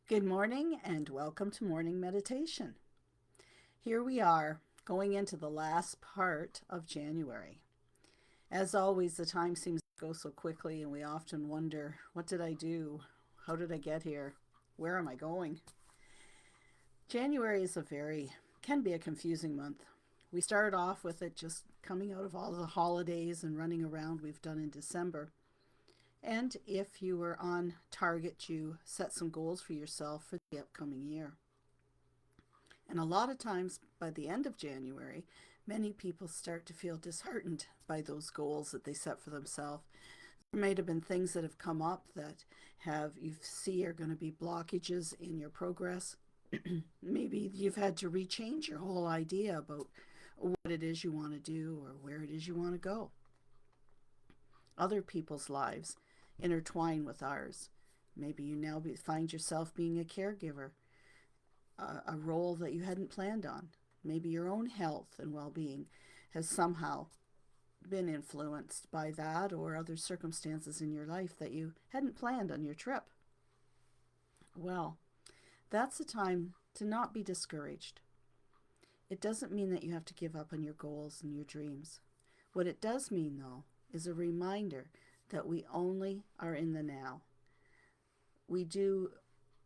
Good morning and welcome to morning meditation. Here we are going into the last part of January. As always, the time seems to go so quickly, and we often wonder, what did I do? How did I get here? Where am I going? January can be a confusing month. We started off with it just coming out of all the holidays and running around we've done in December. And if you were on target, you set some goals for yourself for the upcoming year. And a lot of times by the end of January, many people start to feel disheartened by those goals that they set for themselves. There might have been things that have come up that you see are going to be blockages in your progress. Maybe you've had to rechange your whole idea about what it is you want to do or where it is you want to go. Other people's lives intertwine with ours. Maybe you now find yourself being a caregiver, a role that you hadn't planned on. Maybe your own health and well being has somehow been influenced by that or other circumstances in your life that you hadn't planned on your trip. Well, that's a time to not be discouraged. It doesn't mean that you have to give up on your goals and your dreams. What it does mean, though, is a reminder that we only are in the now. We do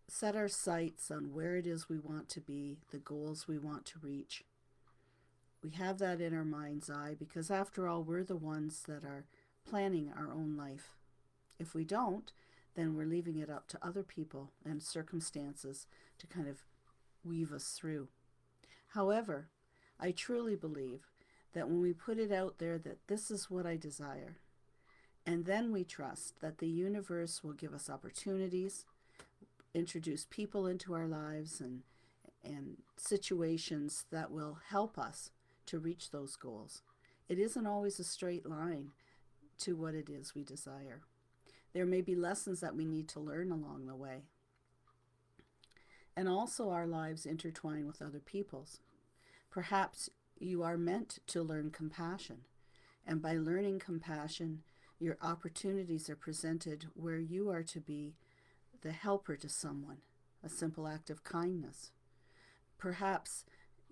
set our sights on where it is we want to be, the goals we want to reach. We have that in our mind's eye because, after all, we're the ones that are planning our own life. If we don't, then we're leaving it up to other people and circumstances to kind of weave us through. However, I truly believe that when we put it out there that this is what I desire, and then we trust that the universe will give us opportunities, introduce people into our lives and situations that will help us to reach those goals. It isn't always a straight line to what it is we desire. There may be lessons that we need to learn along the way. And also, our lives intertwine with other people's. Perhaps you are meant to learn compassion, and by learning compassion, your opportunities are presented where you are to be the helper to someone, a simple act of kindness. Perhaps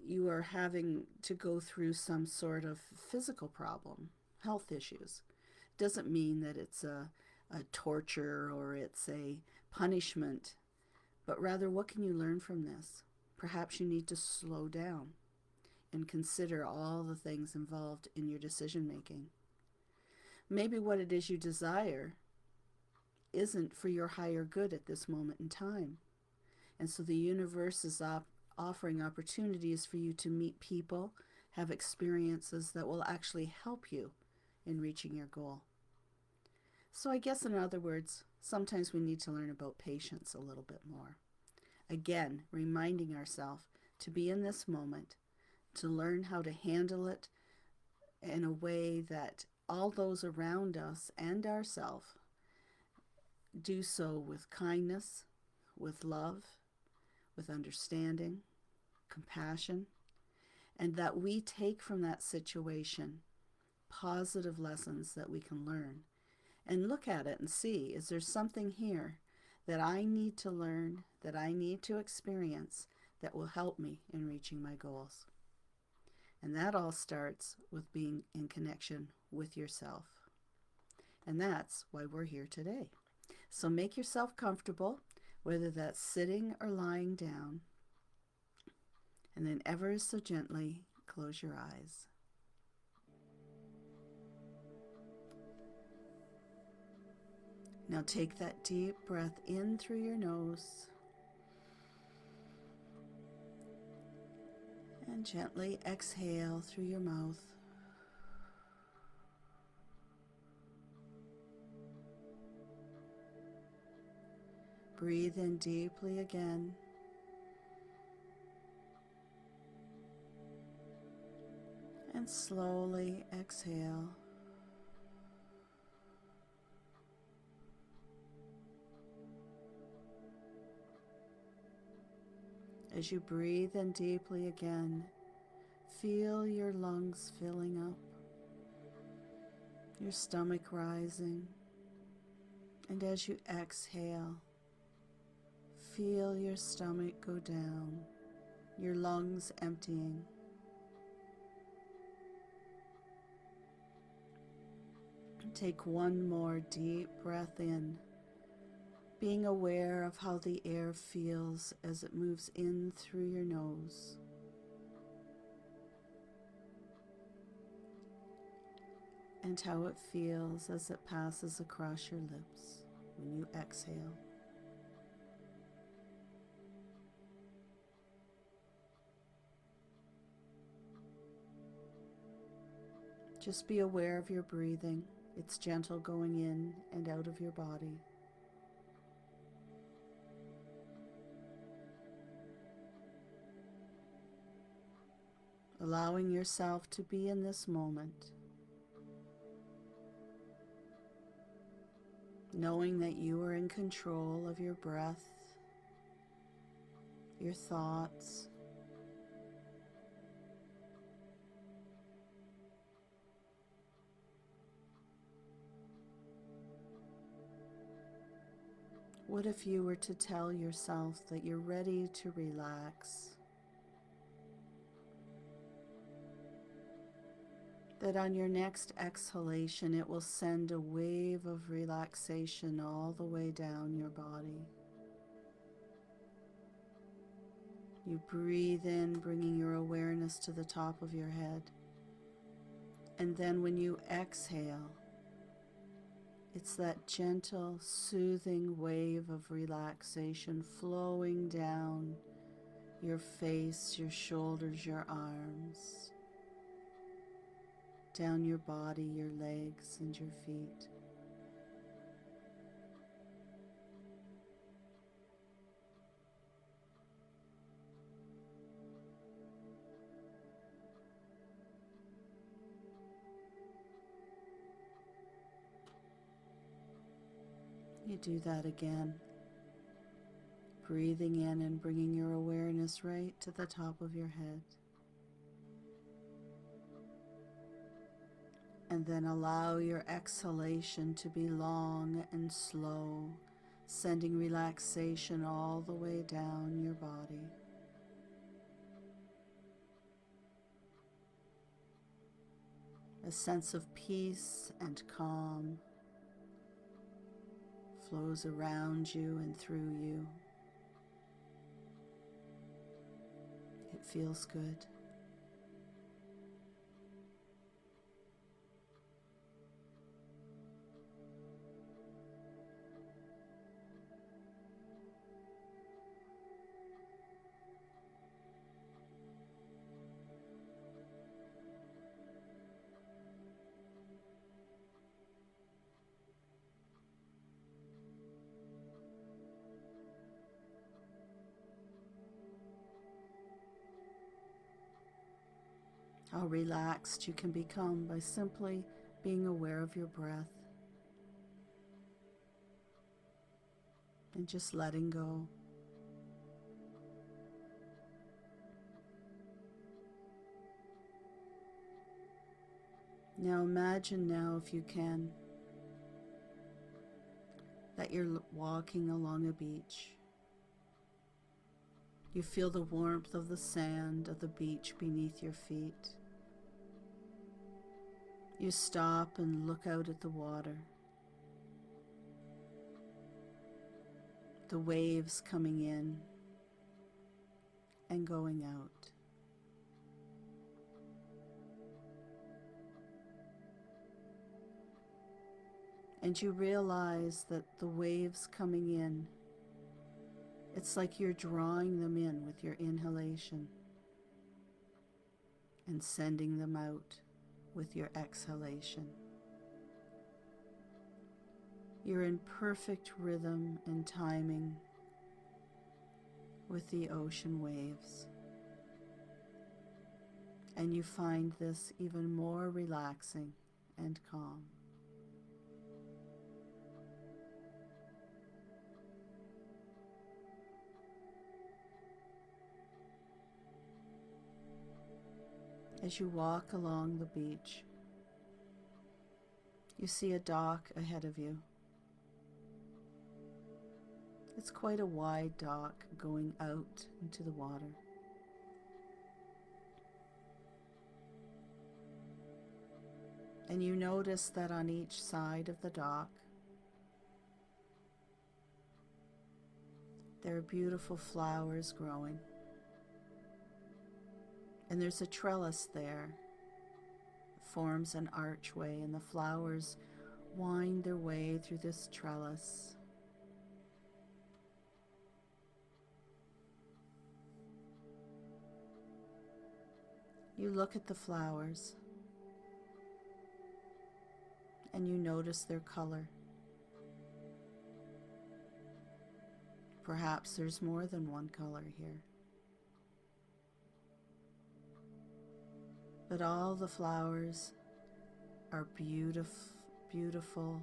you are having to go through some sort of physical problem, health issues. Doesn't mean that it's a torture or it's a punishment, but rather, what can you learn from this? Perhaps you need to slow down and consider all the things involved in your decision making. Maybe what it is you desire isn't for your higher good at this moment in time. And so the universe is offering opportunities for you to meet people, have experiences that will actually help you in reaching your goal. So I guess, in other words, sometimes we need to learn about patience a little bit more. Again, reminding ourselves to be in this moment, to learn how to handle it in a way that all those around us and ourselves do so with kindness, with love, with understanding, compassion, and that we take from that situation positive lessons that we can learn and look at it and see, is there something here that I need to learn, that I need to experience, that will help me in reaching my goals? And that all starts with being in connection with yourself. And that's why we're here today. So make yourself comfortable, whether that's sitting or lying down, and then ever so gently close your eyes. Now take that deep breath in through your nose and gently exhale through your mouth. Breathe in deeply again. And slowly exhale. As you breathe in deeply again, feel your lungs filling up, your stomach rising, and as you exhale, feel your stomach go down, your lungs emptying. Take one more deep breath in, being aware of how the air feels as it moves in through your nose. And how it feels as it passes across your lips when you exhale. Just be aware of your breathing. It's gentle going in and out of your body. Allowing yourself to be in this moment. Knowing that you are in control of your breath, your thoughts, what if you were to tell yourself that you're ready to relax? That on your next exhalation, it will send a wave of relaxation all the way down your body. You breathe in, bringing your awareness to the top of your head. And then when you exhale, it's that gentle, soothing wave of relaxation flowing down your face, your shoulders, your arms, down your body, your legs, and your feet. You do that again, breathing in and bringing your awareness right to the top of your head. And then allow your exhalation to be long and slow, sending relaxation all the way down your body. A sense of peace and calm flows around you and through you. It feels good. How relaxed you can become by simply being aware of your breath and just letting go. Now imagine if you can, that you're walking along a beach. You feel the warmth of the sand of the beach beneath your feet. You stop and look out at the water. The waves coming in and going out. And you realize that the waves coming in, it's like you're drawing them in with your inhalation and sending them out with your exhalation. You're in perfect rhythm and timing with the ocean waves. And you find this even more relaxing and calm. As you walk along the beach, you see a dock ahead of you. It's quite a wide dock going out into the water. And you notice that on each side of the dock, there are beautiful flowers growing. And there's a trellis there. It forms an archway, and the flowers wind their way through this trellis. You look at the flowers and you notice their color. Perhaps there's more than one color here. But all the flowers are beautiful.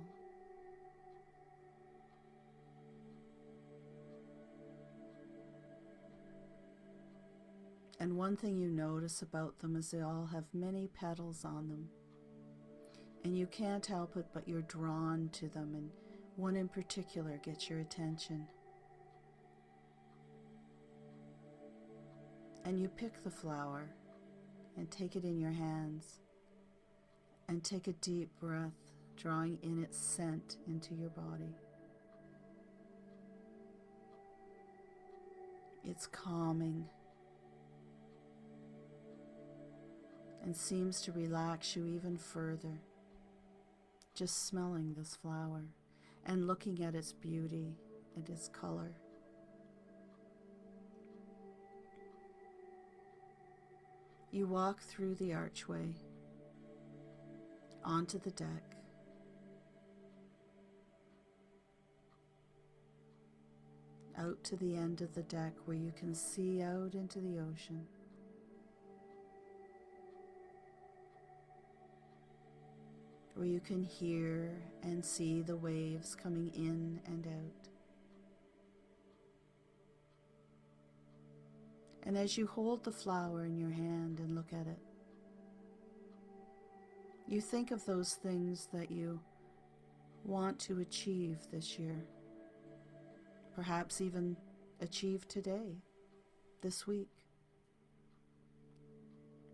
And one thing you notice about them is they all have many petals on them. And you can't help it, but you're drawn to them, and one in particular gets your attention. And you pick the flower and take it in your hands and take a deep breath, drawing in its scent into your body. It's calming and seems to relax you even further, just smelling this flower and looking at its beauty and its color. You walk through the archway onto the deck. Out to the end of the deck where you can see out into the ocean. Where you can hear and see the waves coming in and out. And as you hold the flower in your hand and look at it, you think of those things that you want to achieve this year. Perhaps even achieve today, this week.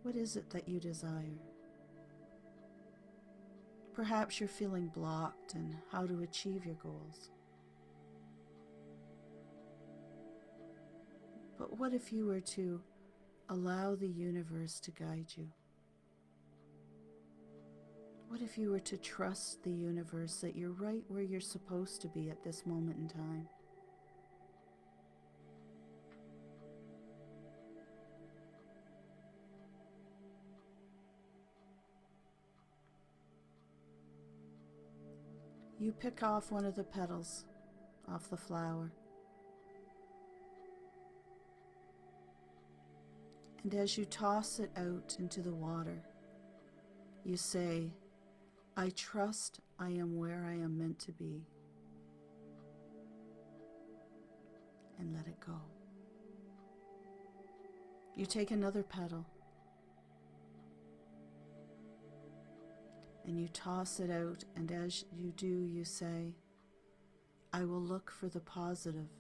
What is it that you desire? Perhaps you're feeling blocked in how to achieve your goals. But what if you were to allow the universe to guide you? What if you were to trust the universe that you're right where you're supposed to be at this moment in time? You pick off one of the petals off the flower. And as you toss it out into the water, you say, I trust I am where I am meant to be. And let it go. You take another petal and you toss it out, and as you do, you say, I will look for the positive.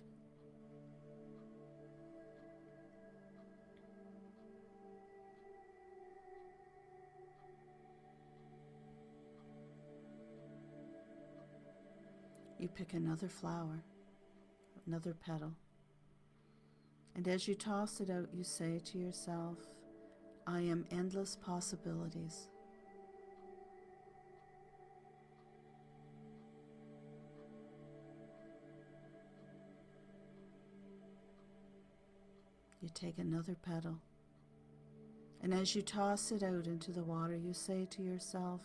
You pick another flower, another petal, and as you toss it out, you say to yourself, I am endless possibilities. You take another petal, and as you toss it out into the water, you say to yourself,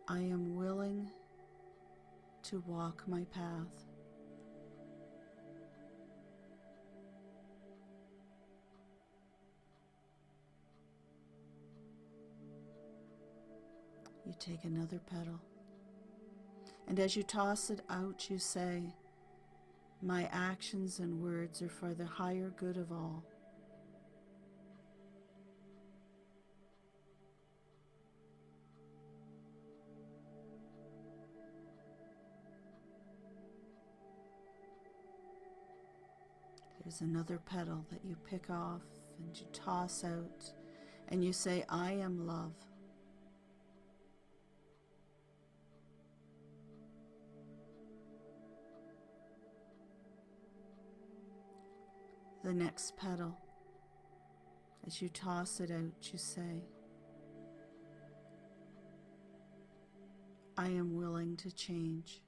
I am willing to walk my path. You take another petal, and as you toss it out, you say, my actions and words are for the higher good of all. There's another petal that you pick off and you toss out, and you say, I am love. The next petal, as you toss it out, you say, I am willing to change.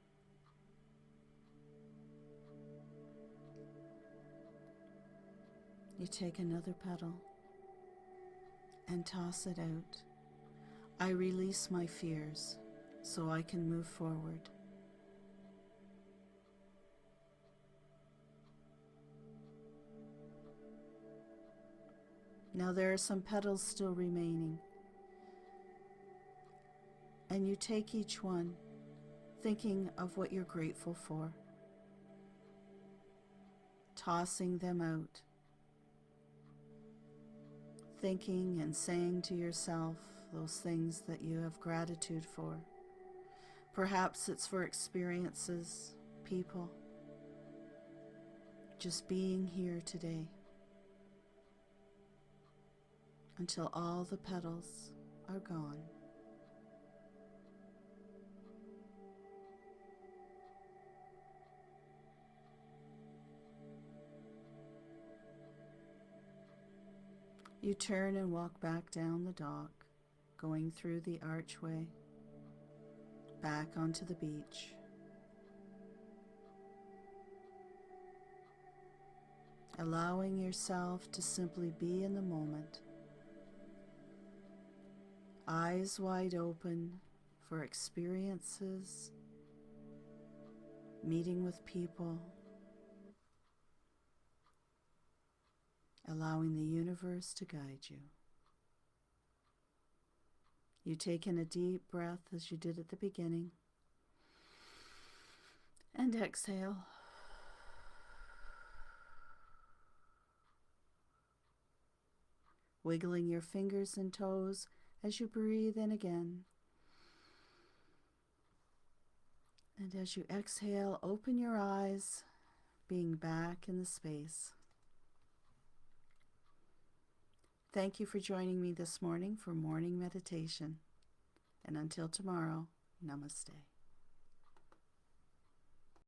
You take another petal and toss it out. I release my fears so I can move forward. Now there are some petals still remaining, and you take each one thinking of what you're grateful for, tossing them out, thinking and saying to yourself those things that you have gratitude for. Perhaps it's for experiences, people, just being here today, until all the petals are gone. You turn and walk back down the dock, going through the archway, back onto the beach. Allowing yourself to simply be in the moment, eyes wide open for experiences, meeting with people, allowing the universe to guide you. You take in a deep breath as you did at the beginning, and exhale. Wiggling your fingers and toes as you breathe in again. And as you exhale, open your eyes, being back in the space. Thank you for joining me this morning for morning meditation. And until tomorrow, namaste.